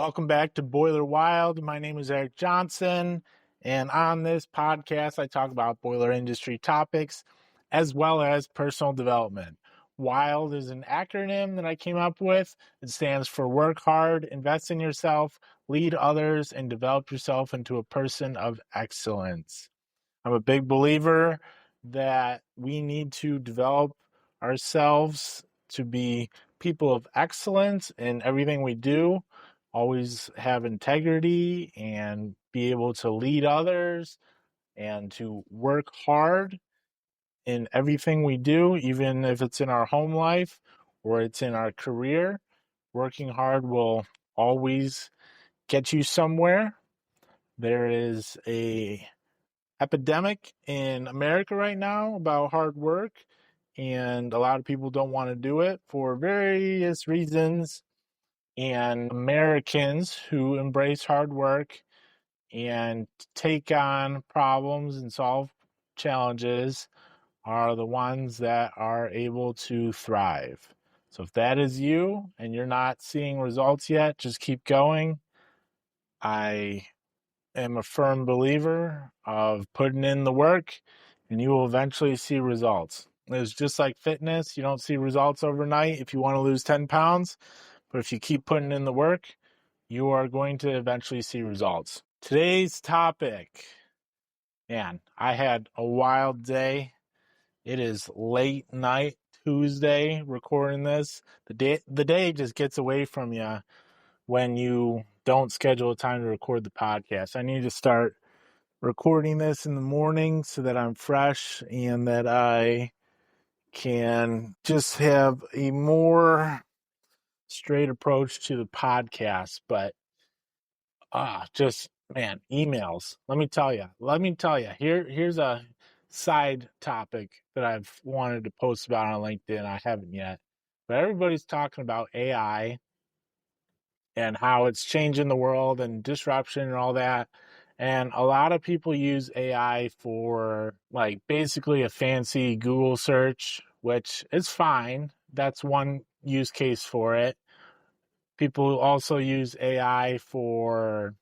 Welcome back to Boiler Wild. My name is Eric Johnson, and on this podcast, I talk about boiler industry topics as well as personal development. WILD is an acronym that I came up with. It stands for work hard, invest in yourself, lead others, and develop yourself into a person of excellence. I'm a big believer that we need to develop ourselves to be people of excellence in everything we do, always have integrity and be able to lead others and to work hard in everything we do, even if it's in our home life or it's in our career. Working hard will always get you somewhere. There is a epidemic in America right now about hard work, and a lot of people don't want to do it for various reasons. And Americans who embrace hard work and take on problems and solve challenges are the ones that are able to thrive. So if that is you and you're not seeing results yet, just keep going. I am a firm believer of putting in the work and you will eventually see results. It's just like fitness. You don't see results overnight if you want to lose 10 pounds, but if you keep putting in the work, you are going to eventually see results. Today's topic, man, I had a wild day. It is late night Tuesday recording this. The day just gets away from you when you don't schedule a time to record the podcast. I need to start recording this in the morning so that I'm fresh and that I can just have a more straight approach to the podcast. But just man, emails. Let me tell you. Here's a side topic that I've wanted to post about on LinkedIn. I haven't yet, but everybody's talking about AI and how it's changing the world and disruption and all that. And a lot of people use AI for like basically a fancy Google search, which is fine. That's one use case for it. People also use AI for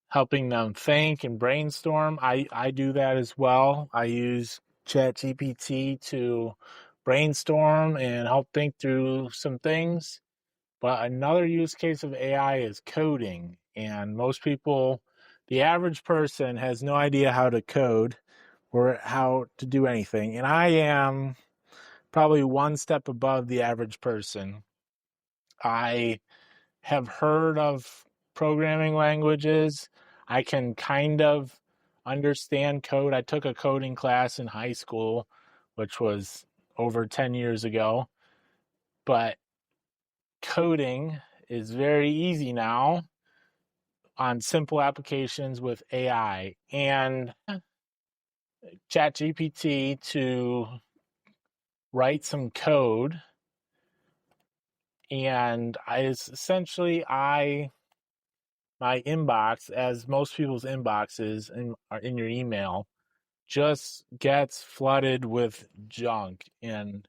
helping them think and brainstorm. I do that as well. I use ChatGPT to brainstorm and help think through some things. But another use case of AI is coding. And most people, the average person, has no idea how to code or how to do anything. And I am probably one step above the average person. I have heard of programming languages. I can kind of understand code. I took a coding class in high school, which was over 10 years ago. But coding is very easy now on simple applications with AI and ChatGPT to write some code. And my inbox, as most people's inboxes in your email, just gets flooded with junk. And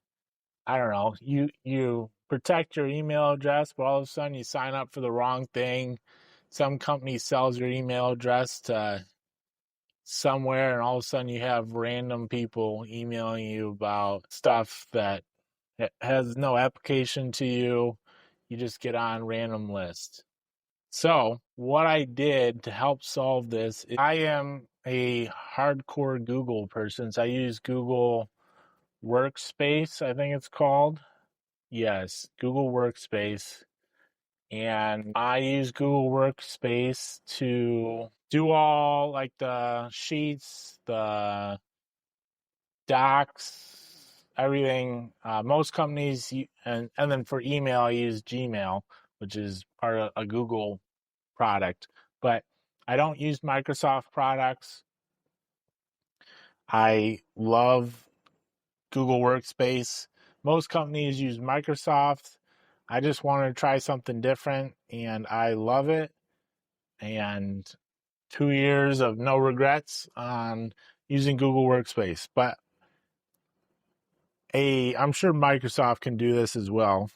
I don't know, you protect your email address, but all of a sudden you sign up for the wrong thing. Some company sells your email address to somewhere, and all of a sudden you have random people emailing you about stuff that has no application to you. You just get on random lists. So what I did to help solve this, I am a hardcore Google person. So I use Google Workspace, I think it's called. Yes, Google Workspace. And I use Google Workspace to do all like the sheets, the docs, everything. Most companies, and then for email, I use Gmail, which is part of a Google product. But I don't use Microsoft products. I love Google Workspace. Most companies use Microsoft. I just wanted to try something different, and I love it. And 2 years of no regrets on using Google Workspace. But I'm sure Microsoft can do this as well.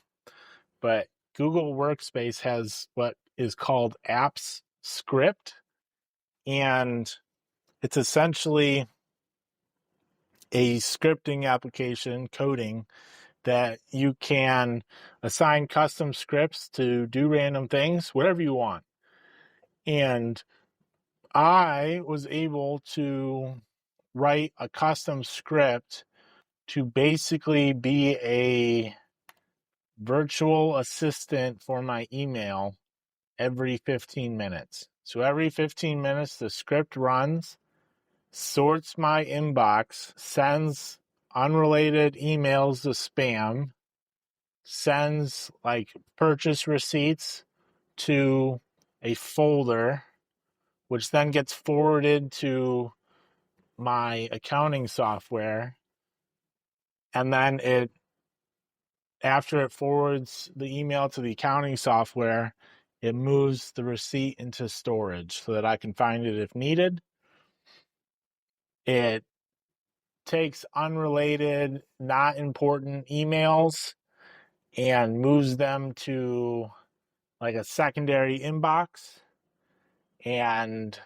But Google Workspace has what is called Apps Script, and it's essentially a scripting application, coding, that you can assign custom scripts to do random things, whatever you want. And I was able to write a custom script to basically be a virtual assistant for my email every 15 minutes. So every 15 minutes, the script runs, sorts my inbox, sends unrelated emails to spam, sends like purchase receipts to a folder, which then gets forwarded to my accounting software. And then after it forwards the email to the accounting software, it moves the receipt into storage so that I can find it if needed. It takes unrelated, not important emails and moves them to like a secondary inbox. And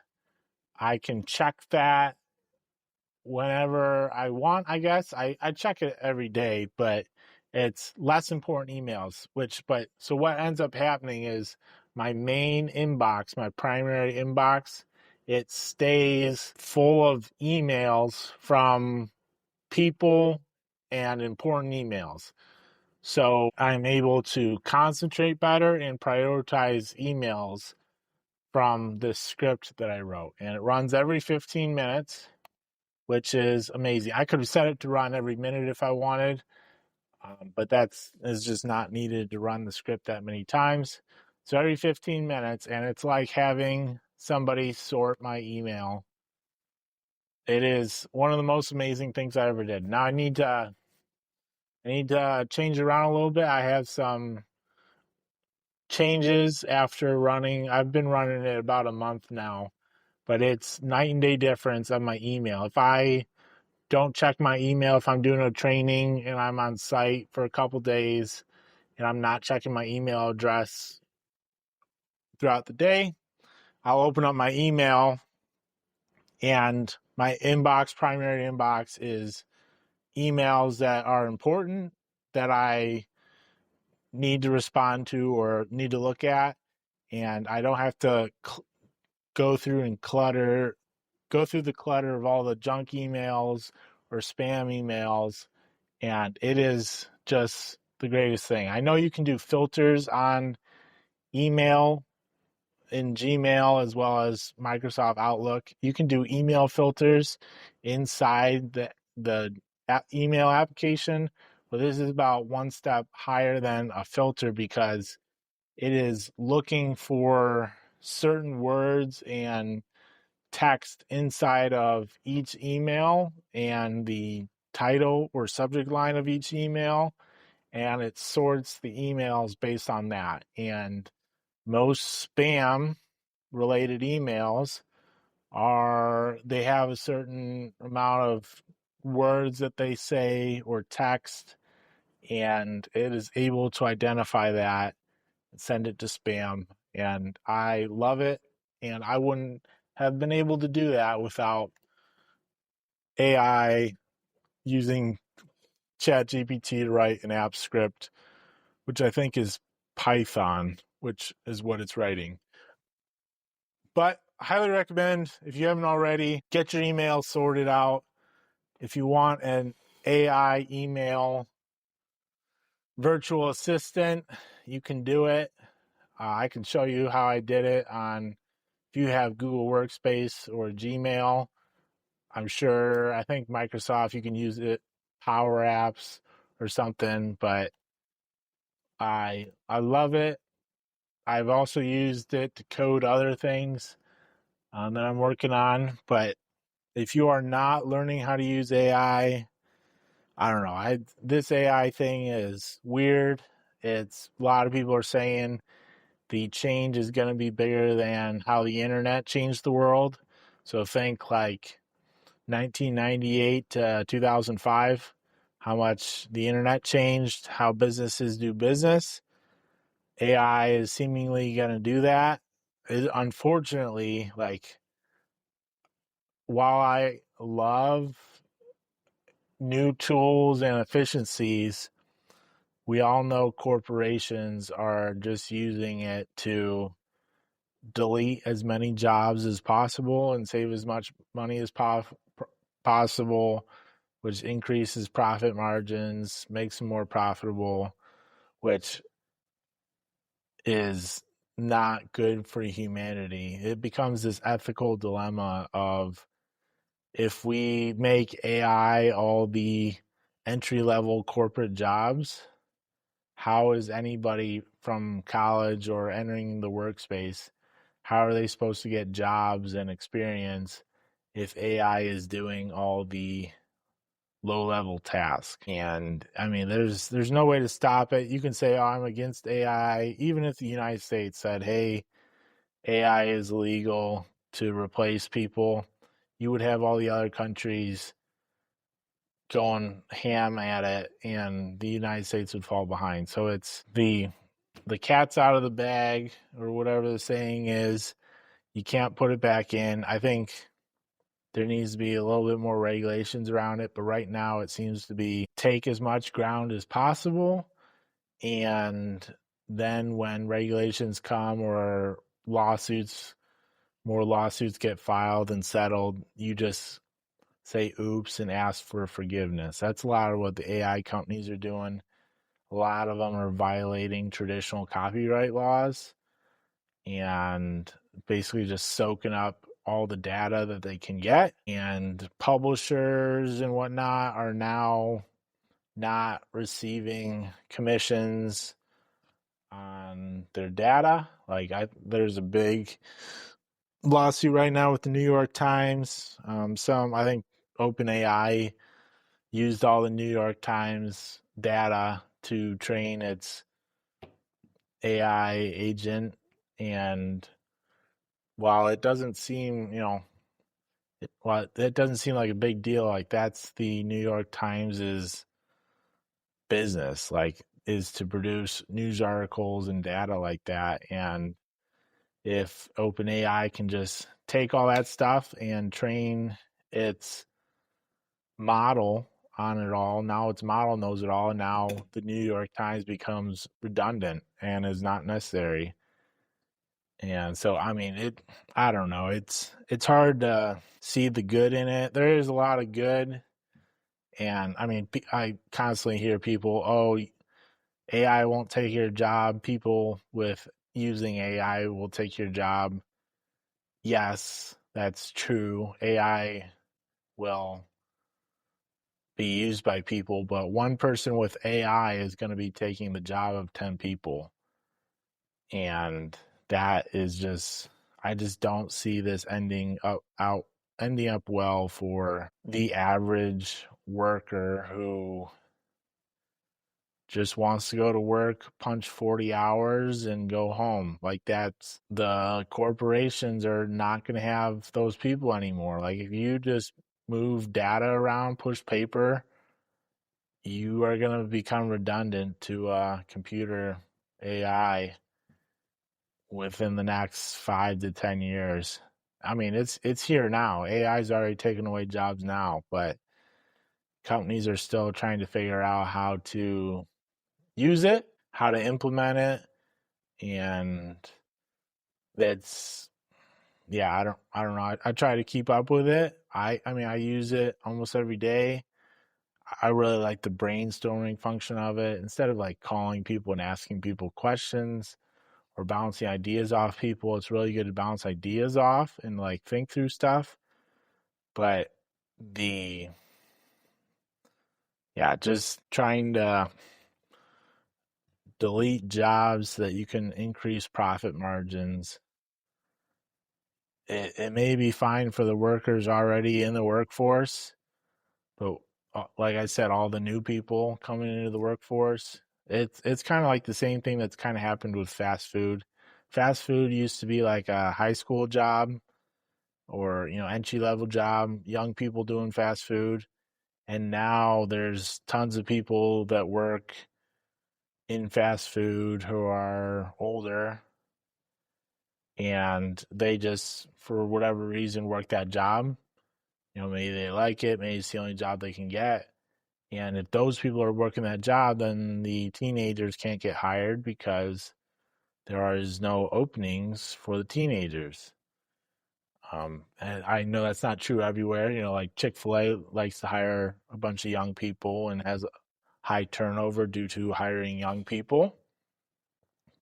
I can check that whenever I want, I guess. I check it every day, but it's less important emails, so what ends up happening is my main inbox, my primary inbox, it stays full of emails from people and important emails. So I'm able to concentrate better and prioritize emails from this script that I wrote. And it runs every 15 minutes, which is amazing. I could have set it to run every minute if I wanted, but is just not needed to run the script that many times. So every 15 minutes, and it's like having somebody sort my email. It is one of the most amazing things I ever did. Now I need to change it around a little bit. I have some changes after running. I've been running it about a month now, but it's night and day difference on my email. If I don't check my email, if I'm doing a training and I'm on site for a couple days and I'm not checking my email address throughout the day, I'll open up my email and my primary inbox is emails that are important that I need to respond to or need to look at. And I don't have to go through the clutter of all the junk emails or spam emails. And it is just the greatest thing. I know you can do filters on email in Gmail as well as Microsoft Outlook. You can do email filters inside the email application, but this is about one step higher than a filter because it is looking for certain words and text inside of each email and the title or subject line of each email, and it sorts the emails based on that. And most spam related emails they have a certain amount of words that they say or text, and it is able to identify that and send it to spam. And I love it, and I wouldn't have been able to do that without AI using ChatGPT to write an app script, which I think is Python, which is what it's writing. But I highly recommend, if you haven't already, get your email sorted out. If you want an AI email virtual assistant, you can do it. I can show you how I did it if you have Google Workspace or Gmail. I think Microsoft, you can use it, Power Apps or something, but I love it. I've also used it to code other things that I'm working on. But if you are not learning how to use AI, I don't know. This AI thing is weird. A lot of people are saying the change is going to be bigger than how the internet changed the world. So think like 1998 to 2005, how much the internet changed, how businesses do business. AI is seemingly going to do that. Unfortunately, like, while I love new tools and efficiencies, we all know corporations are just using it to delete as many jobs as possible and save as much money as possible, which increases profit margins, makes them more profitable, which is not good for humanity. It becomes this ethical dilemma of, if we make AI all the entry level corporate jobs, how is anybody from college or entering the workspace, how are they supposed to get jobs and experience if AI is doing all the low level tasks? And I mean, there's no way to stop it. You can say, oh, I'm against AI. Even if the United States said, hey, AI is illegal to replace people, you would have all the other countries going ham at it, and the United States would fall behind. So it's the cat's out of the bag, or whatever the saying is. You can't put it back in. I think there needs to be a little bit more regulations around it, but right now it seems to be take as much ground as possible, and then when regulations come, or lawsuits more lawsuits get filed and settled, you just say oops and ask for forgiveness. That's a lot of what the AI companies are doing. A lot of them are violating traditional copyright laws and basically just soaking up all the data that they can get. And publishers and whatnot are now not receiving commissions on their data. Like, there's a big lawsuit right now with the New York Times. I think OpenAI used all the New York Times data to train its AI agent. And while it doesn't seem, it doesn't seem like a big deal, like, that's the New York Times's business, like, is to produce news articles and data like that. And if OpenAI can just take all that stuff and train its model on it all, now its model knows it all, and now the New York Times becomes redundant and is not necessary. And so, I mean, I don't know, it's hard to see the good in it. There is a lot of good, and I mean, I constantly hear people, oh, AI won't take your job, people with using AI will take your job. Yes, that's true. AI will be used by people, but one person with AI is going to be taking the job of 10 people. And that is just, I just don't see this ending up well for the average worker who just wants to go to work, punch 40 hours and go home. Like, that's, the corporations are not going to have those people anymore. Like, if you just move data around, push paper, you are going to become redundant to computer AI within the next 5 to 10 years. I mean, it's here now. AI's already taken away jobs now, but companies are still trying to figure out how to use it, how to implement it, and that's, yeah, I don't know. I try to keep up with it. I mean, I use it almost every day. I really like the brainstorming function of it. Instead of like calling people and asking people questions or bouncing ideas off people, it's really good to bounce ideas off and like think through stuff. But the, yeah, just trying to delete jobs so that you can increase profit margins. It may be fine for the workers already in the workforce, but like I said, all the new people coming into the workforce, it's kind of like the same thing that's kind of happened with fast food. Fast food used to be like a high school job, or entry level job, young people doing fast food, and now there's tons of people that work in fast food who are older and they just, for whatever reason, work that job. Maybe they like it, maybe it's the only job they can get. And if those people are working that job, then the teenagers can't get hired because there is no openings for the teenagers. And I know that's not true everywhere. Like Chick-fil-A likes to hire a bunch of young people and has high turnover due to hiring young people.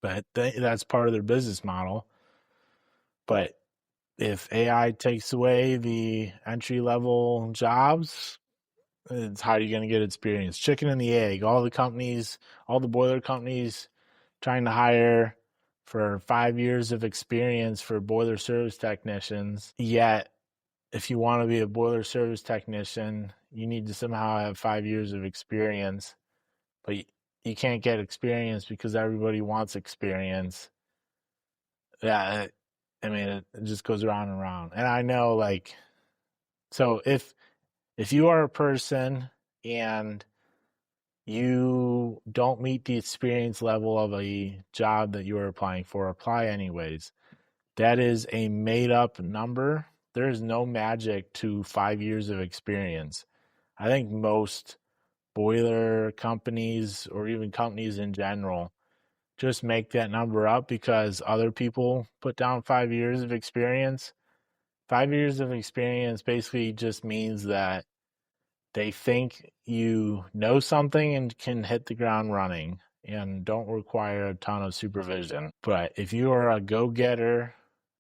But that's part of their business model. But if AI takes away the entry level jobs, it's how are you going to get experience? Chicken and the egg. All the boiler companies trying to hire for 5 years of experience for boiler service technicians. Yet, if you want to be a boiler service technician, you need to somehow have 5 years of experience. But you can't get experience because everybody wants experience. Yeah, it just goes around and around. And I know, so if you are a person and you don't meet the experience level of a job that you are applying for, apply anyways. That is a made up number. There is no magic to 5 years of experience. I think most boiler companies or even companies in general just make that number up because other people put down 5 years of experience. 5 years of experience basically just means that they think you know something and can hit the ground running and don't require a ton of supervision. But if you are a go-getter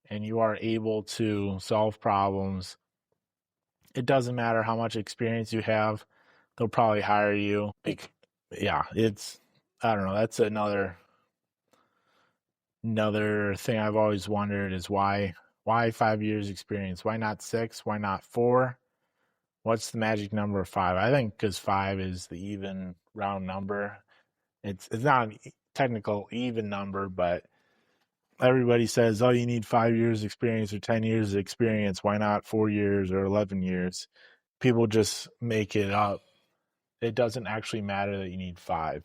and you are able to solve problems, it doesn't matter how much experience you have, they'll probably hire you. Yeah, I don't know, that's another thing I've always wondered is why 5 years experience? Why not 6? Why not 4? What's the magic number of 5? I think because 5 is the even round number. It's not a technical even number, but everybody says, oh, you need 5 years experience or 10 years experience. Why not 4 years or 11 years? People just make it up. It doesn't actually matter that you need 5.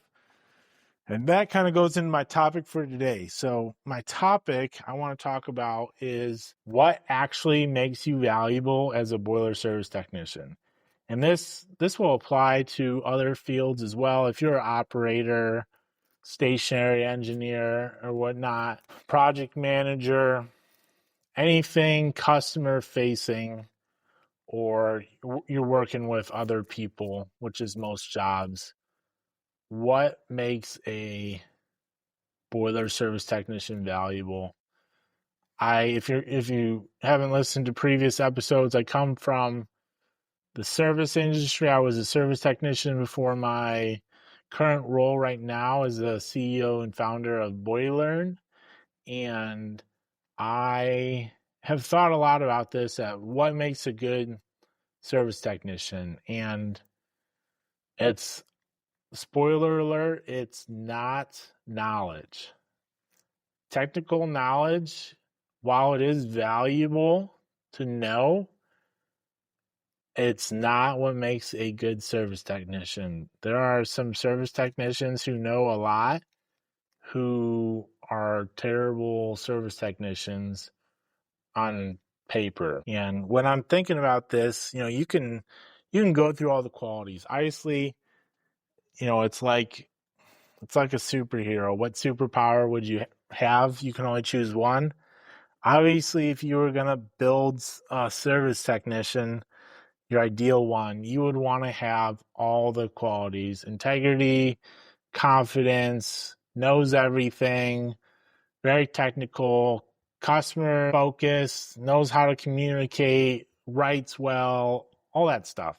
And that kind of goes into my topic for today. So my topic I want to talk about is what actually makes you valuable as a boiler service technician. And this will apply to other fields as well. If you're an operator, stationary engineer, or whatnot, project manager, anything customer facing, or you're working with other people, which is most jobs, what makes a boiler service technician valuable? If you haven't listened to previous episodes, I come from the service industry. I was a service technician before my current role right now as the CEO and founder of BoilerLearn. And I have thought a lot about this at what makes a good service technician. And it's, spoiler alert, it's not knowledge. Technical knowledge, while it is valuable to know, it's not what makes a good service technician. There are some service technicians who know a lot who are terrible service technicians on paper. And when I'm thinking about this, you can go through all the qualities. Obviously, it's like a superhero. What superpower would you have? You can only choose one. Obviously, if you were going to build a service technician, your ideal one, you would want to have all the qualities: integrity, confidence, knows everything, very technical, customer focused, knows how to communicate, writes well, all that stuff.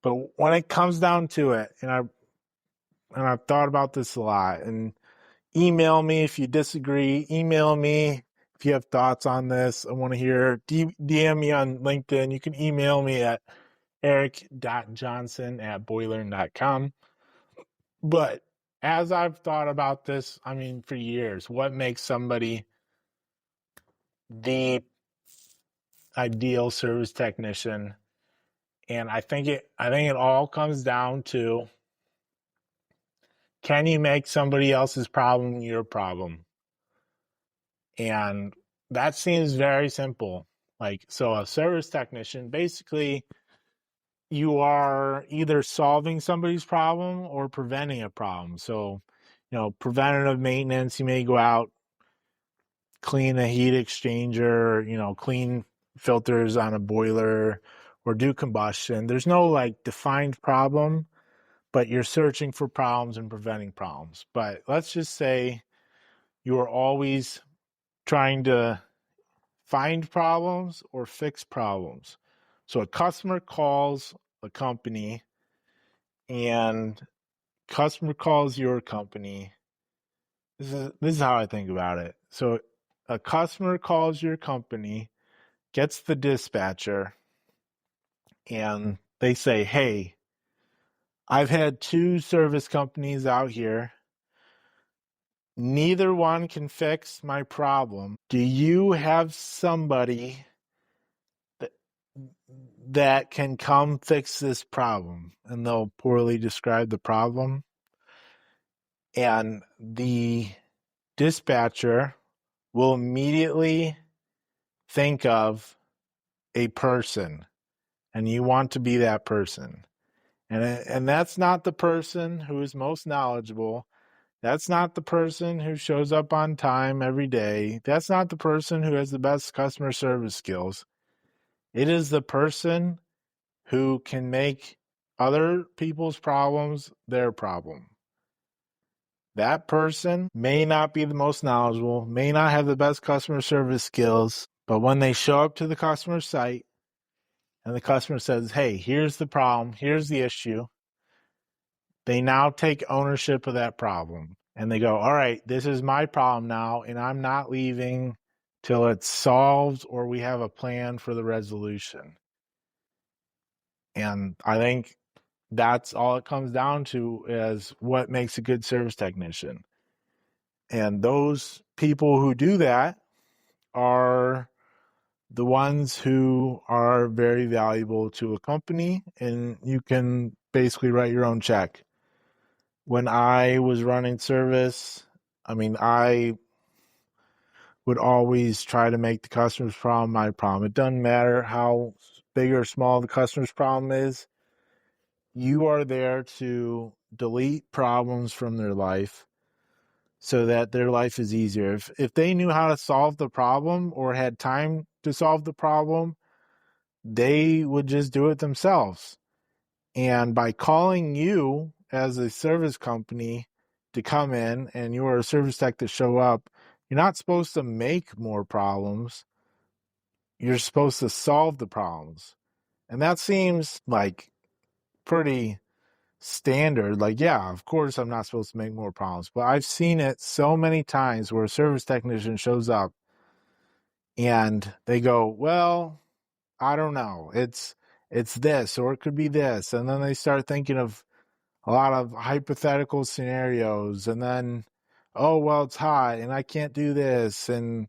But when it comes down to it, and I've thought about this a lot, and email me if you disagree, email me if you have thoughts on this. I want to hear. DM me on LinkedIn. You can email me at eric.johnson@boiler.com. But as I've thought about this, for years, what makes somebody the ideal service technician? And I think it all comes down to can you make somebody else's problem your problem? And that seems very simple. Like, so a service technician, basically, you are either solving somebody's problem or preventing a problem. So, preventative maintenance, you may go out, clean a heat exchanger, clean filters on a boiler or do combustion. There's no like defined problem, but you're searching for problems and preventing problems. But let's just say you are always trying to find problems or fix problems. So a customer calls a company and customer calls your company. This is how I think about it. So a customer calls your company, gets the dispatcher, and they say, "Hey, I've had 2 service companies out here. Neither one can fix my problem. Do you have somebody that that can come fix this problem?" And they'll poorly describe the problem. And the dispatcher will immediately think of a person, and you want to be that person. And that's not the person who is most knowledgeable. That's not the person who shows up on time every day. That's not the person who has the best customer service skills. It is the person who can make other people's problems their problem. That person may not be the most knowledgeable, may not have the best customer service skills, but when they show up to the customer site and the customer says, "Hey, here's the problem, here's the issue," they now take ownership of that problem. And they go, "All right, this is my problem now, and I'm not leaving till it's solved or we have a plan for the resolution." And I think that's all it comes down to is what makes a good service technician. And those people who do that are the ones who are very valuable to a company, and you can basically write your own check. When I was running service, I would always try to make the customer's problem my problem. It doesn't matter how big or small the customer's problem is. You are there to delete problems from their life so that their life is easier. If they knew how to solve the problem or had time to solve the problem, they would just do it themselves. And by calling you as a service company to come in and you are a service tech to show up, you're not supposed to make more problems. You're supposed to solve the problems. And that seems like pretty standard. Like, yeah, of course I'm not supposed to make more problems. But I've seen it so many times where a service technician shows up and they go, "Well, I don't know. It's this or it could be this." And then they start thinking of a lot of hypothetical scenarios, and then, "Oh, well, it's hot and I can't do this." And,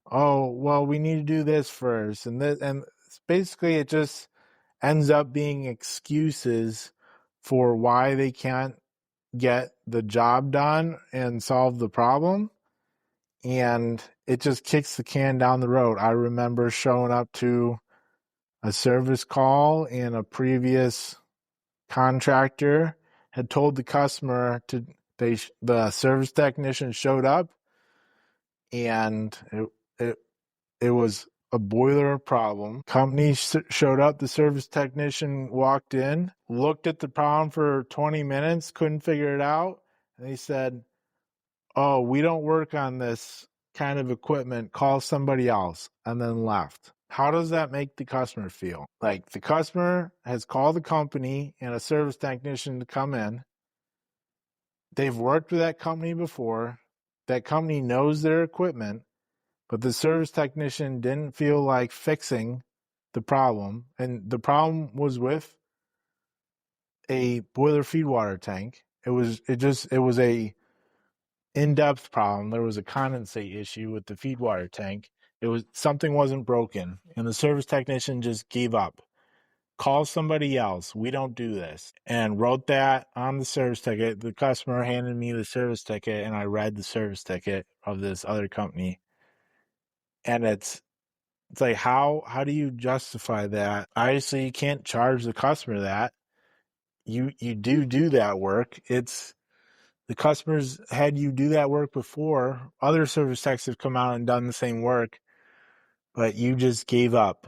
"Oh, well, we need to do this first." And this, and basically it just ends up being excuses for why they can't get the job done and solve the problem. And it just kicks the can down the road. I remember showing up to a service call and a previous contractor had told the customer the service technician showed up and it it was a boiler problem. Company showed up, the service technician walked in, looked at the problem for 20 minutes, couldn't figure it out, and he said, "Oh, we don't work on this kind of equipment, call somebody else," and then left. How does that make the customer feel? Like, the customer has called the company and a service technician to come in. They've worked with that company before. That company knows their equipment, but the service technician didn't feel like fixing the problem. And the problem was with a boiler feed water tank. It was a in-depth problem. There was a condensate issue with the feed water tank. Something wasn't broken, and the service technician just gave up. call somebody else. We don't do this. And wrote that on the service ticket. The customer handed me the service ticket, and I read the service ticket of this other company. And it's like, how do you justify that? Obviously, you can't charge the customer that. You do that work. It's the customers had you do that work before. Other service techs have come out and done the same work, but you just gave up.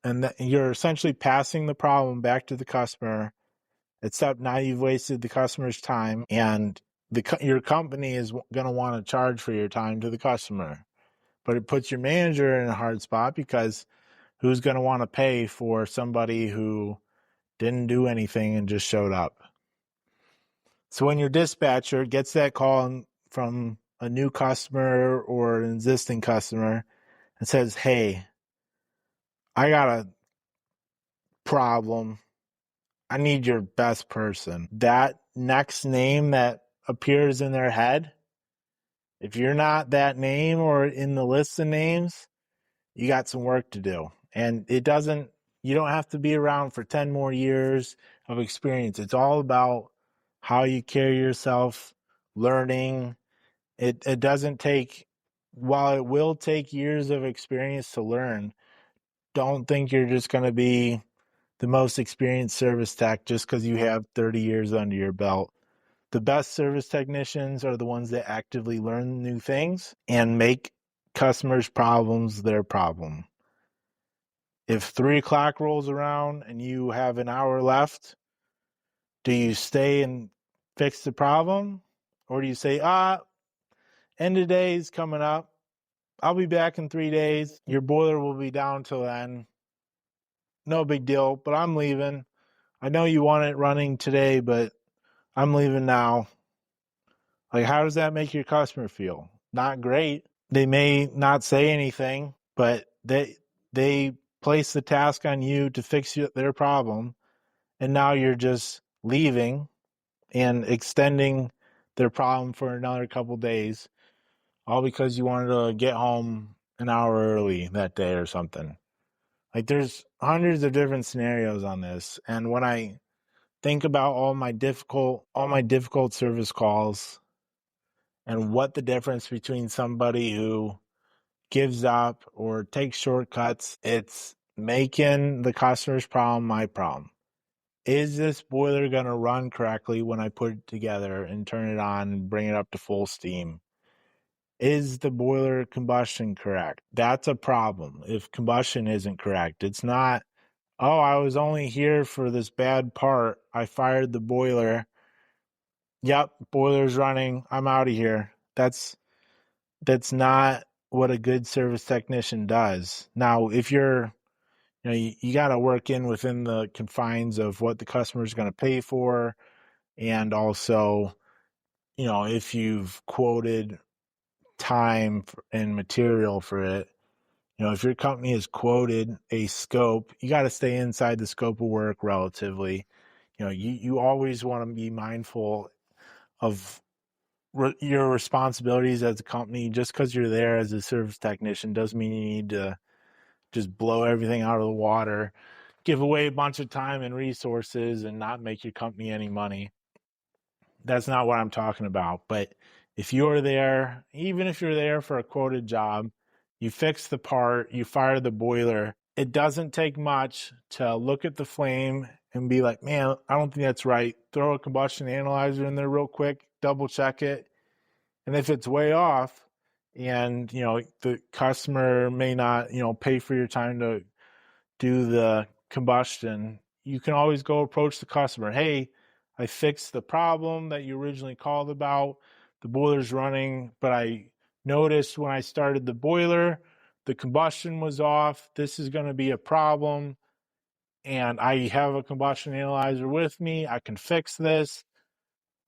And you're essentially passing the problem back to the customer, except now you've wasted the customer's time, and your company is going to want to charge for your time to the customer. But it puts your manager in a hard spot, because who's going to want to pay for somebody who didn't do anything and just showed up? So when your dispatcher gets that call from a new customer or an existing customer and says, hey, I got a problem, I need your best person, that next name that appears in their head, if you're not that name or in the list of names, you got some work to do. And you don't have to be around for 10 more years of experience. It's all about how you carry yourself, learning. It doesn't take, while it will take years of experience to learn, don't think you're just going to be the most experienced service tech just because you have 30 years under your belt. The best service technicians are the ones that actively learn new things and make customers' problems their problem. If 3 o'clock rolls around and you have an hour left, do you stay and fix the problem? Or do you say, end of day is coming up, I'll be back in 3 days, your boiler will be down till then, no big deal, but I'm leaving. I know you want it running today, but I'm leaving now. Like, how does that make your customer feel? Not great. They may not say anything, but they place the task on you to fix their problem, and now you're just leaving and extending their problem for another couple days, all because you wanted to get home an hour early that day or something. Like, there's hundreds of different scenarios on this, and when I think about all my difficult service calls and what the difference between somebody who gives up or takes shortcuts, it's making the customer's problem my problem. Is this boiler going to run correctly when I put it together and turn it on and bring it up to full steam? Is the boiler combustion correct? That's a problem if combustion isn't correct. It's not, oh, I was only here for this bad part, I fired the boiler. Yep, boiler's running, I'm out of here. That's not what a good service technician does. Now, if you got to work within the confines of what the customer is going to pay for, and also, if you've quoted time and material for it. If your company has quoted a scope, you got to stay inside the scope of work relatively. You always want to be mindful of your responsibilities as a company. Just because you're there as a service technician doesn't mean you need to just blow everything out of the water, give away a bunch of time and resources, and not make your company any money. That's not what I'm talking about. But if you're there, even if you're there for a quoted job, you fix the part, you fire the boiler, it doesn't take much to look at the flame and be like, man, I don't think that's right. Throw a combustion analyzer in there real quick, double check it. And if it's way off, and the customer may not pay for your time to do the combustion, you can always go approach the customer. Hey, I fixed the problem that you originally called about. The boiler's running, but I noticed when I started the boiler, the combustion was off. This is going to be a problem, and I have a combustion analyzer with me. I can fix this.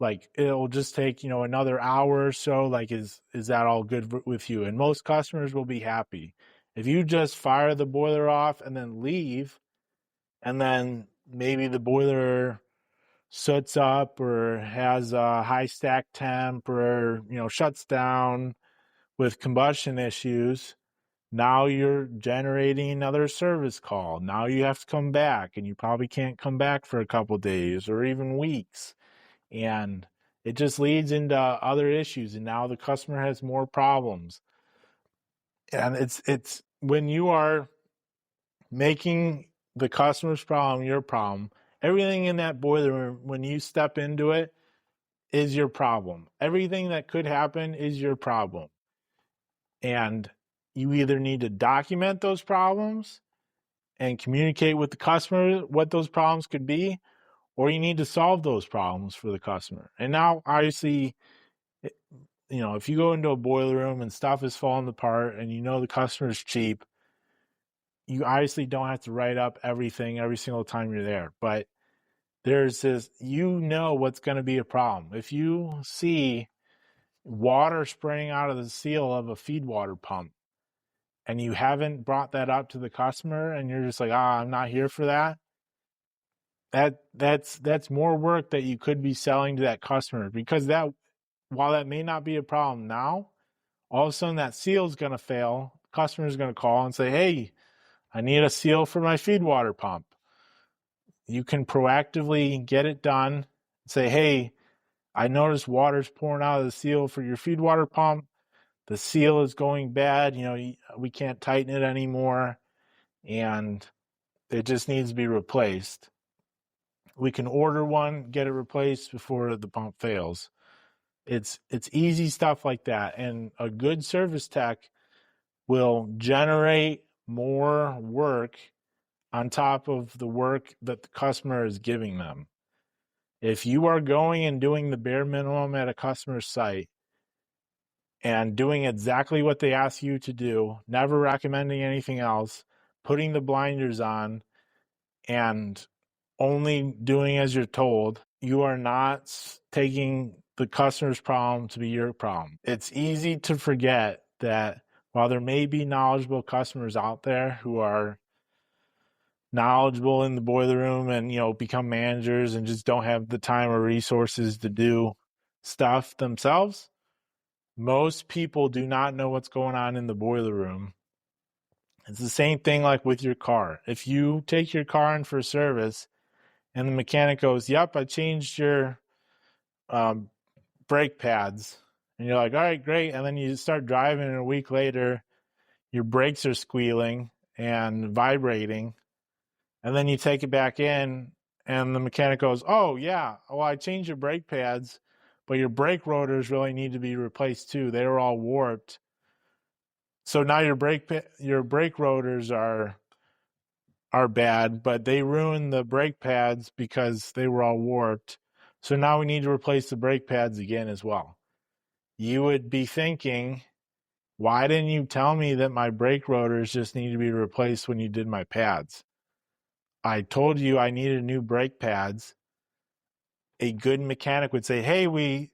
Like, it'll just take, another hour or so. Like, is that all good with you? And most customers will be happy. If you just fire the boiler off and then leave, and then maybe the boiler soots up or has a high stack temp, or shuts down with combustion issues, Now you're generating another service call. Now you have to come back, and you probably can't come back for a couple days or even weeks. And it just leads into other issues, and now the customer has more problems. And it's when you are making the customer's problem your problem, everything in that boiler room, when you step into it, is your problem. Everything that could happen is your problem. And you either need to document those problems and communicate with the customer what those problems could be, or you need to solve those problems for the customer. And now, obviously, if you go into a boiler room and stuff is falling apart and the customer's cheap, you obviously don't have to write up everything every single time you're there. But there's this, what's going to be a problem. If you see water spraying out of the seal of a feed water pump and you haven't brought that up to the customer and you're just like, I'm not here for that, that's more work that you could be selling to that customer, because that, while that may not be a problem now, all of a sudden that seal is going to fail. The customer is going to call and say, hey, I need a seal for my feed water pump. You can proactively get it done. Say, hey, I noticed water's pouring out of the seal for your feed water pump. The seal is going bad. We can't tighten it anymore, and it just needs to be replaced. We can order one, get it replaced before the pump fails. It's easy stuff like that. And a good service tech will generate more work on top of the work that the customer is giving them. If you are going and doing the bare minimum at a customer's site and doing exactly what they ask you to do, never recommending anything else, putting the blinders on, and only doing as you're told, you are not taking the customer's problem to be your problem. It's easy to forget that while there may be knowledgeable customers out there who are knowledgeable in the boiler room and become managers and just don't have the time or resources to do stuff themselves, most people do not know what's going on in the boiler room. It's the same thing like with your car. If you take your car in for a service and the mechanic goes, yep, I changed your brake pads, and you're like, all right, great, and then you start driving and a week later your brakes are squealing and vibrating, and then you take it back in and the mechanic goes, oh yeah, well, I changed your brake pads, but your brake rotors really need to be replaced too. They were all warped. So now your brake rotors are bad, but they ruined the brake pads because they were all warped. So now we need to replace the brake pads again as well. You would be thinking, why didn't you tell me that my brake rotors just need to be replaced when you did my pads? I told you I needed new brake pads. A good mechanic would say, hey, we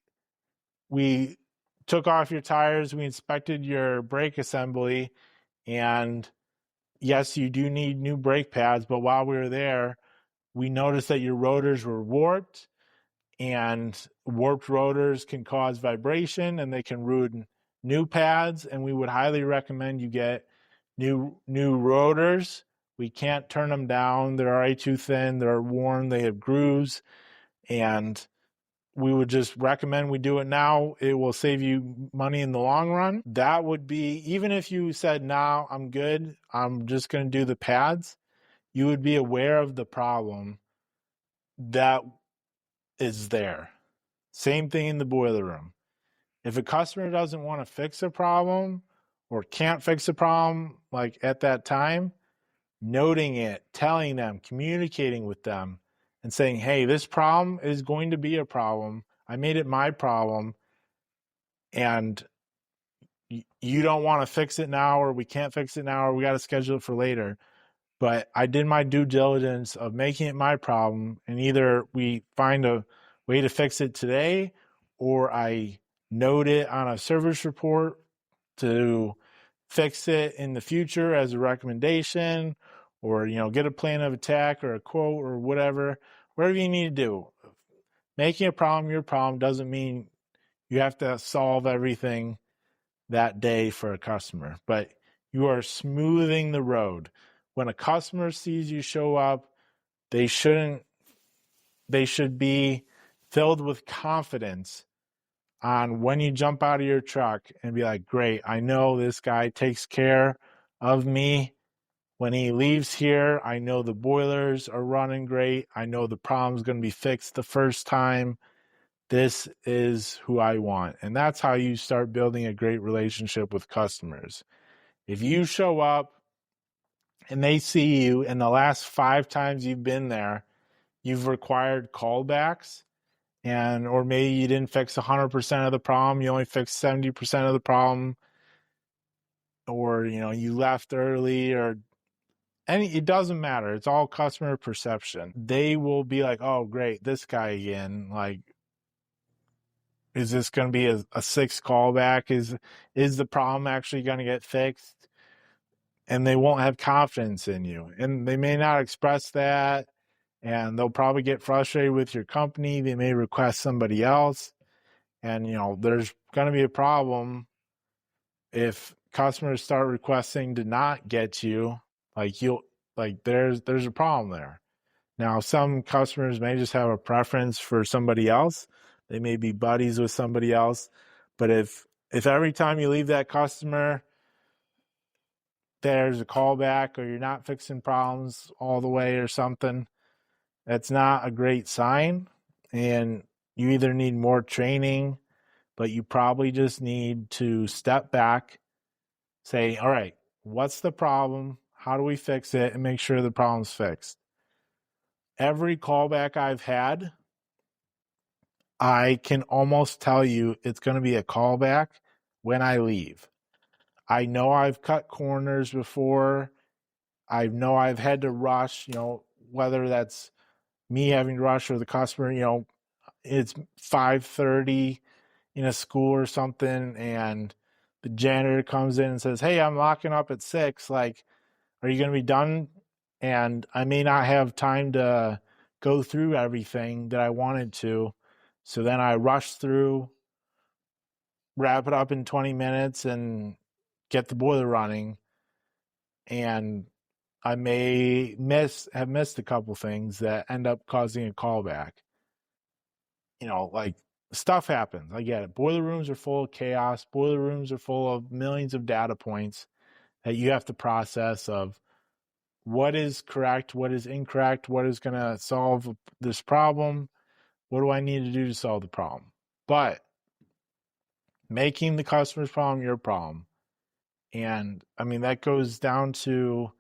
took off your tires, we inspected your brake assembly, and yes, you do need new brake pads, but while we were there, we noticed that your rotors were warped, and warped rotors can cause vibration and they can ruin new pads, and we would highly recommend you get new rotors. We can't turn them down. They're already too thin. They're worn. They have grooves, and we would just recommend we do it now. It will save you money in the long run. That would be, even if you said, no, I'm good, I'm just going to do the pads, you would be aware of the problem that is there. Same thing in the boiler room. If a customer doesn't want to fix a problem or can't fix a problem like at that time, noting it, telling them, communicating with them, and saying, hey, this problem is going to be a problem. I made it my problem, and you don't want to fix it now, or we can't fix it now, or we got to schedule it for later. But I did my due diligence of making it my problem, and either we find a way to fix it today, or I note it on a service report to fix it in the future as a recommendation, or get a plan of attack or a quote or whatever you need to do. Making a problem your problem doesn't mean you have to solve everything that day for a customer, but You are smoothing the road. When a customer sees you show up, they should be filled with confidence on when you jump out of your truck and be like, great, I know this guy takes care of me. When he leaves here, I know the boilers are running great. I know the problem's going to be fixed the first time. This is who I want. And that's how you start building a great relationship with customers. If you show up and they see you and the last 5 times you've been there, you've required callbacks, and or maybe you didn't fix 100% of the problem, you only fixed 70% of the problem, or you left early, or it doesn't matter. It's all customer perception. They will be like, oh great, this guy again. Like, is this going to be a 6 callback? Is the problem actually going to get fixed? And they won't have confidence in you, and they may not express that, and they'll probably get frustrated with your company. They may request somebody else, and there's going to be a problem if customers start requesting to not get you. There's a problem there. Now, some customers may just have a preference for somebody else. They may be buddies with somebody else. But if every time you leave that customer, there's a callback, or you're not fixing problems all the way or something, that's not a great sign. And you either need more training, but you probably just need to step back, say, all right, what's the problem? How do we fix it? And make sure the problem's fixed. Every callback I've had, I can almost tell you it's going to be a callback when I leave. I know I've cut corners before. I know I've had to rush, whether that's me having to rush or the customer, it's 5:30 in a school or something, and the janitor comes in and says, hey, I'm locking up at 6. Like, are you going to be done? And I may not have time to go through everything that I wanted to. So then I rush through, wrap it up in 20 minutes, and get the boiler running. And I may have missed a couple things that end up causing a callback. Like, stuff happens. I get it. Boiler rooms are full of chaos. Boiler rooms are full of millions of data points that you have to process of what is correct, what is incorrect, what is going to solve this problem, what do I need to do to solve the problem. But making the customer's problem your problem. And that goes down to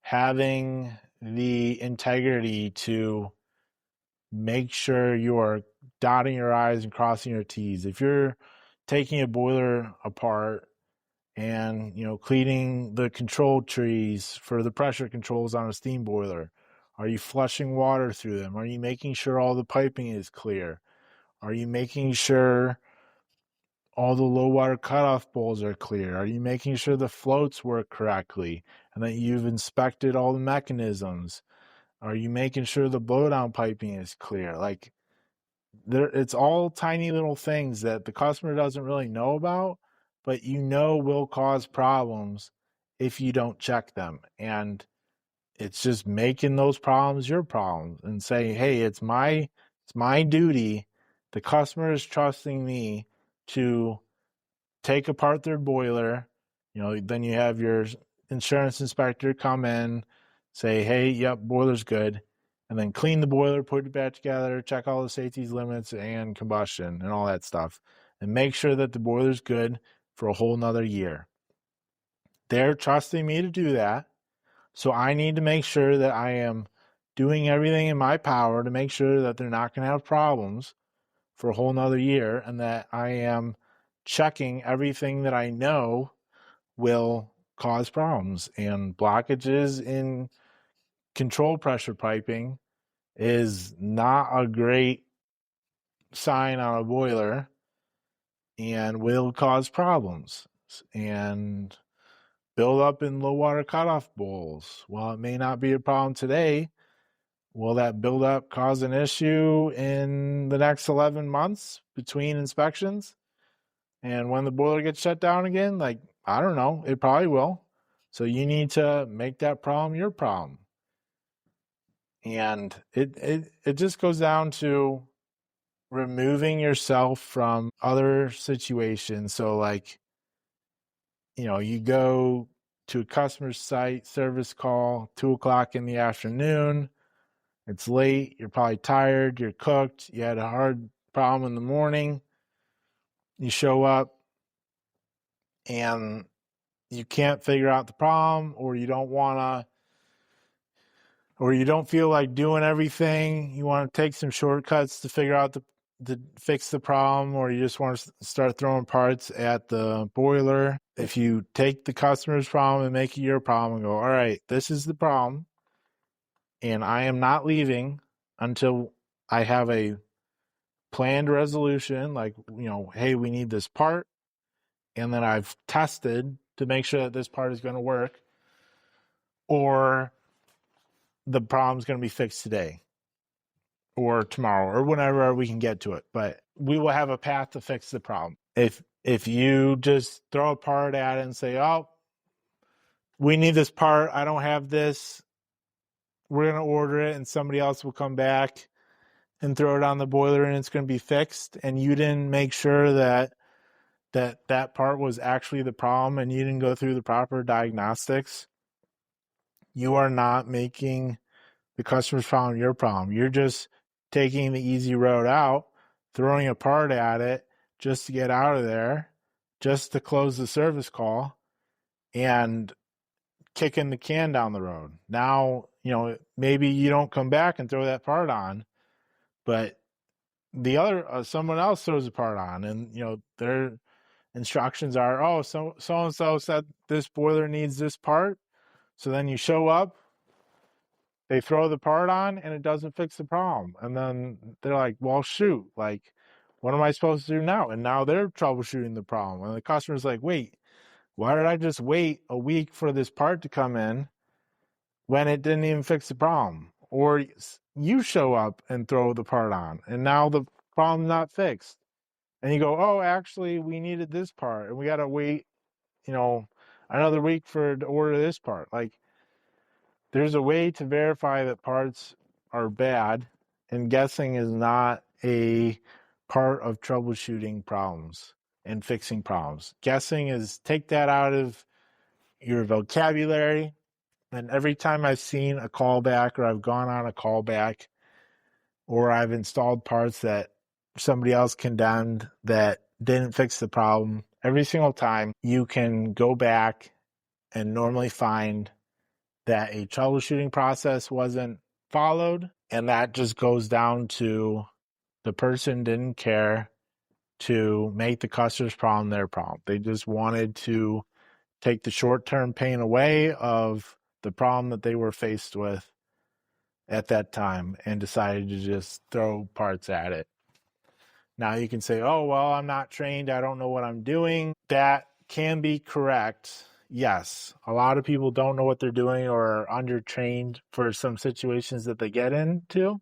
having the integrity to make sure you are dotting your I's and crossing your T's. If you're taking a boiler apart and cleaning the control trees for the pressure controls on a steam boiler, are you flushing water through them? Are you making sure all the piping is clear? Are you making sure all the low water cutoff bowls are clear? Are you making sure the floats work correctly and that you've inspected all the mechanisms? Are you making sure the blowdown piping is clear? Like, it's all tiny little things that the customer doesn't really know about, but will cause problems if you don't check them. And it's just making those problems your problems and saying, hey, it's my duty. The customer is trusting me to take apart their boiler. Then you have your insurance inspector come in, say, hey, yep, boiler's good, and then clean the boiler, put it back together, check all the safety limits and combustion and all that stuff, and make sure that the boiler's good for a whole nother year. They're trusting me to do that, so I need to make sure that I am doing everything in my power to make sure that they're not going to have problems for a whole nother year, and that I am checking everything that I know will cause problems. And blockages in control pressure piping is not a great sign on a boiler and will cause problems. And build up in low water cutoff bowls. While it may not be a problem today, will that buildup cause an issue in the next 11 months between inspections? And when the boiler gets shut down again, like, I don't know, it probably will. So you need to make that problem your problem. And it just goes down to removing yourself from other situations. So like, you go to a customer site service call, 2:00 in the afternoon. It's late. You're probably tired. You're cooked. You had a hard problem in the morning. You show up and you can't figure out the problem, or you don't want to, or you don't feel like doing everything. You want to take some shortcuts to figure out to fix the problem, or you just want to start throwing parts at the boiler. If you take the customer's problem and make it your problem and go, all right, this is the problem, and I am not leaving until I have a planned resolution, like, hey, we need this part, and then I've tested to make sure that this part is going to work, or the problem's going to be fixed today or tomorrow or whenever we can get to it. But we will have a path to fix the problem. If you just throw a part at it and say, oh, we need this part, I don't have this, we're going to order it, and somebody else will come back and throw it on the boiler and it's going to be fixed, and you didn't make sure that part was actually the problem, and you didn't go through the proper diagnostics, you are not making the customer's problem your problem. You're just taking the easy road out, throwing a part at it just to get out of there, just to close the service call, and kicking the can down the road. Now, maybe you don't come back and throw that part on, but the other someone else throws a part on, and their instructions are, oh, so and so said this boiler needs this part. So then you show up, they throw the part on, and it doesn't fix the problem. And then they're like, well, shoot, like, what am I supposed to do now? And now they're troubleshooting the problem. And the customer's like, wait, why did I just wait a week for this part to come in when it didn't even fix the problem? Or you show up and throw the part on, and now the problem's not fixed. And you go, oh, actually, we needed this part, and we got to wait, another week to order this part. Like, there's a way to verify that parts are bad, and guessing is not a part of troubleshooting problems and fixing problems. Guessing is, take that out of your vocabulary. And every time I've seen a callback, or I've gone on a callback, or I've installed parts that somebody else condemned that didn't fix the problem, every single time you can go back and normally find that a troubleshooting process wasn't followed, and that just goes down to the person didn't care to make the customer's problem their problem. They just wanted to take the short-term pain away of the problem that they were faced with at that time, and decided to just throw parts at it. Now you can say, oh, well, I'm not trained, I don't know what I'm doing. That can be correct. Yes, a lot of people don't know what they're doing, or are undertrained for some situations that they get into.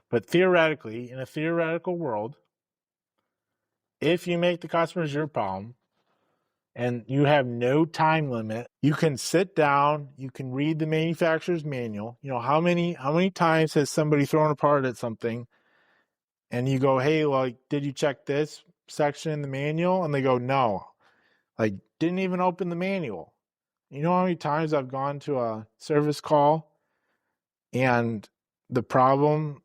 But theoretically, in a theoretical world, if you make the customers your problem and you have no time limit, you can sit down, you can read the manufacturer's manual. How many times has somebody thrown a part at something and you go, hey, like, did you check this section in the manual? And they go, no, like, didn't even open the manual. You know how many times I've gone to a service call and the problem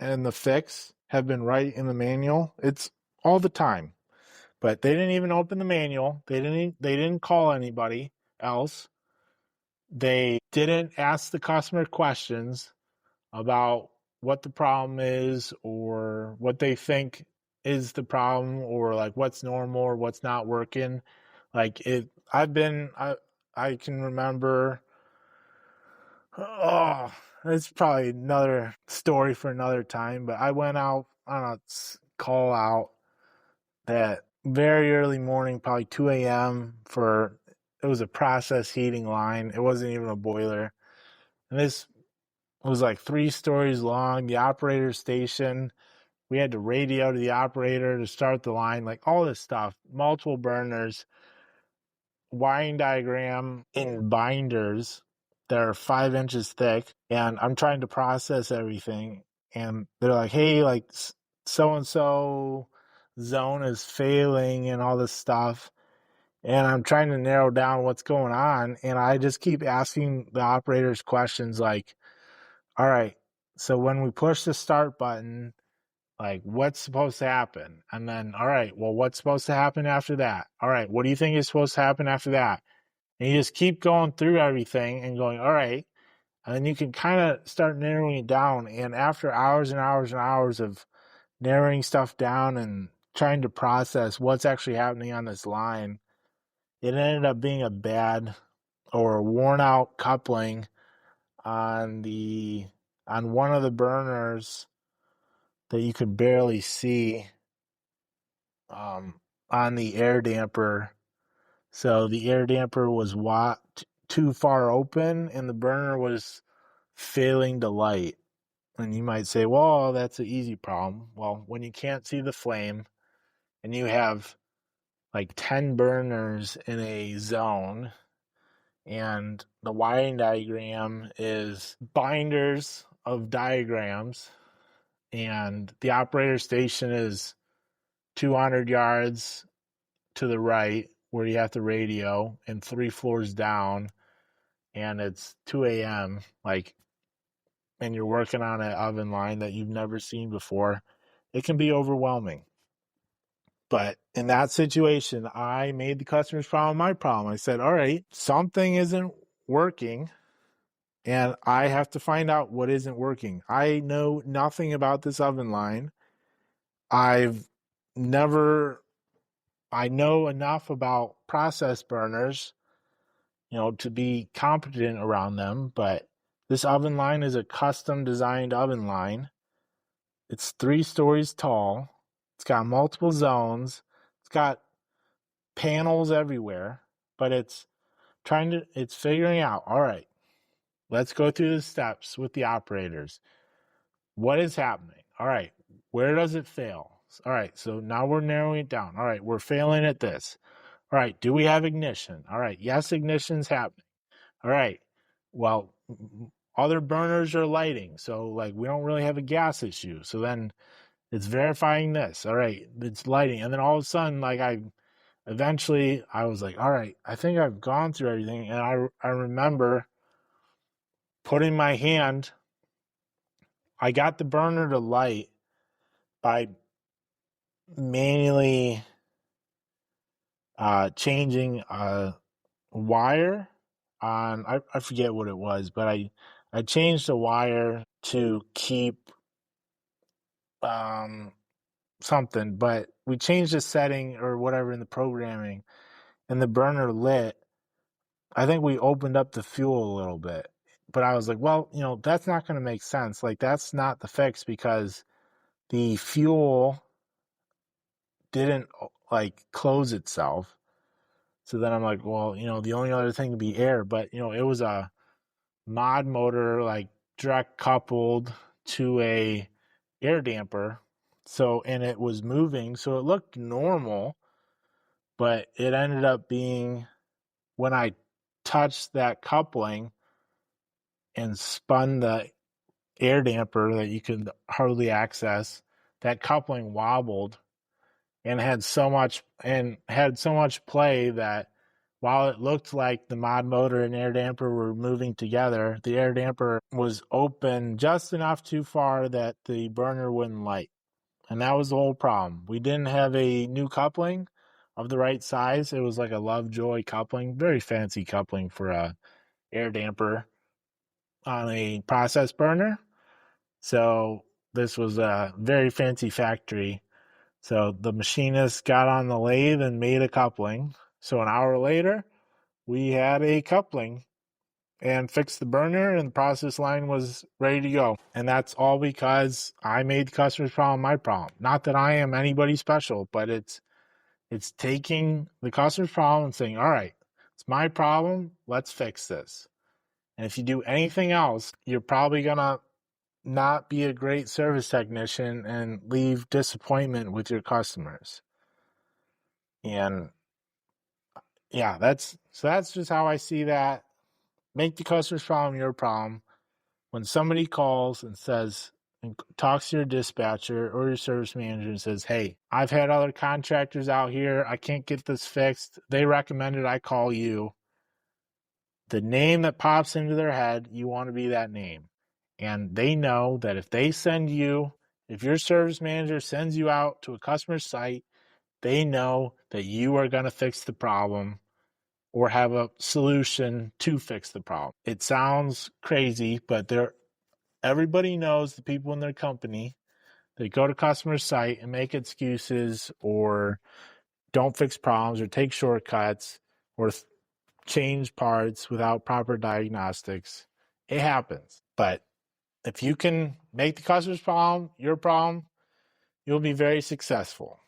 and the fix have been right in the manual? It's all the time. But they didn't even open the manual. They didn't call anybody else. They didn't ask the customer questions about what the problem is, or what they think is the problem, or like what's normal or what's not working. Like, I can remember, oh, it's probably another story for another time, but I went out on a call out that very early morning, probably 2 a.m. It was a process heating line. It wasn't even a boiler. And this was like 3 stories long. The operator station, we had to radio to the operator to start the line, like all this stuff, multiple burners. wiring diagram in binders that are 5 inches thick, and I'm trying to process everything. And they're like, hey, like so and so zone is failing and all this stuff. And I'm trying to narrow down what's going on. And I just keep asking the operators questions like, all right, so when we push the start button, like what's supposed to happen? And then, all right, well, what's supposed to happen after that? All right, what do you think is supposed to happen after that? And you just keep going through everything and going, all right. And then you can kind of start narrowing it down. And after hours and hours and hours of narrowing stuff down and trying to process what's actually happening on this line, it ended up being a bad or worn out coupling on one of the burners that you could barely see on the air damper. So the air damper was too far open and the burner was failing to light. And you might say, well, that's an easy problem. Well, when you can't see the flame and you have like 10 burners in a zone and the wiring diagram is binders of diagrams and the operator station is 200 yards to the right where you have the radio and 3 floors down and it's 2 a.m. and you're working on an oven line that you've never seen before, it can be overwhelming. But in that situation, I made the customer's problem my problem. I said, all right, something isn't working and I have to find out what isn't working. I know nothing about this oven line. I know enough about process burners, to be competent around them, but this oven line is a custom designed oven line. It's 3 stories tall. It's got multiple zones. It's got panels everywhere, but it's figuring out, all right, let's go through the steps with the operators. What is happening? All right, where does it fail? All right, so now we're narrowing it down. All right, we're failing at this. All right, do we have ignition? All right, yes, ignition's happening. All right, well, other burners are lighting, so we don't really have a gas issue. So then it's verifying this. All right, it's lighting. And then all of a sudden, eventually I was like, all right, I think I've gone through everything. And I remember putting my hand, I got the burner to light by manually changing a wire on, I forget what it was, but I changed the wire to keep something, but we changed the setting or whatever in the programming and the burner lit. I think we opened up the fuel a little bit, but I was like, well, that's not going to make sense. That's not the fix because the fuel didn't close itself. So then I'm like, well, the only other thing would be air, but it was a mod motor, direct coupled to a air damper. So, and it was moving, so it looked normal, but it ended up being when I touched that coupling and spun the air damper that you could hardly access, that coupling wobbled and had so much play that while it looked like the mod motor and air damper were moving together, the air damper was open just enough too far that the burner wouldn't light. And that was the whole problem. We didn't have a new coupling of the right size. It was like a Lovejoy coupling, very fancy coupling for a air damper on a process burner. So this was a very fancy factory. So the machinist got on the lathe and made a coupling. So an hour later, we had a coupling and fixed the burner and the process line was ready to go. And that's all because I made the customer's problem my problem. Not that I am anybody special, but it's taking the customer's problem and saying, all right, it's my problem, let's fix this. And if you do anything else, you're probably going to not be a great service technician and leave disappointment with your customers. And yeah, that's just how I see that. Make the customer's problem your problem. When somebody calls and says and talks to your dispatcher or your service manager and says, "Hey, I've had other contractors out here. I can't get this fixed. They recommended I call you." The name that pops into their head, you want to be that name. And they know that if your service manager sends you out to a customer site, they know that you are going to fix the problem or have a solution to fix the problem. It sounds crazy, but everybody knows the people in their company. They go to customer site and make excuses or don't fix problems or take shortcuts or change parts without proper diagnostics. It happens. But if you can make the customer's problem your problem, you'll be very successful.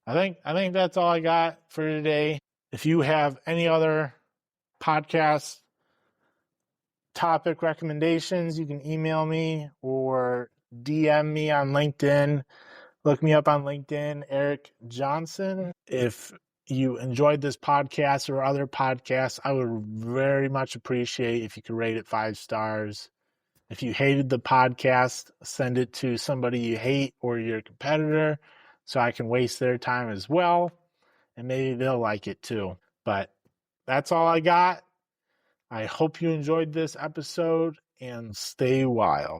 I think that's all I got for today. If you have any other podcast topic recommendations, you can email me or DM me on LinkedIn. Look me up on LinkedIn, Eric Johnson. If you enjoyed this podcast or other podcasts, I would very much appreciate if you could rate it 5 stars. If you hated the podcast, send it to somebody you hate or your competitor so I can waste their time as well, and maybe they'll like it too. But that's all I got. I hope you enjoyed this episode and stay wild.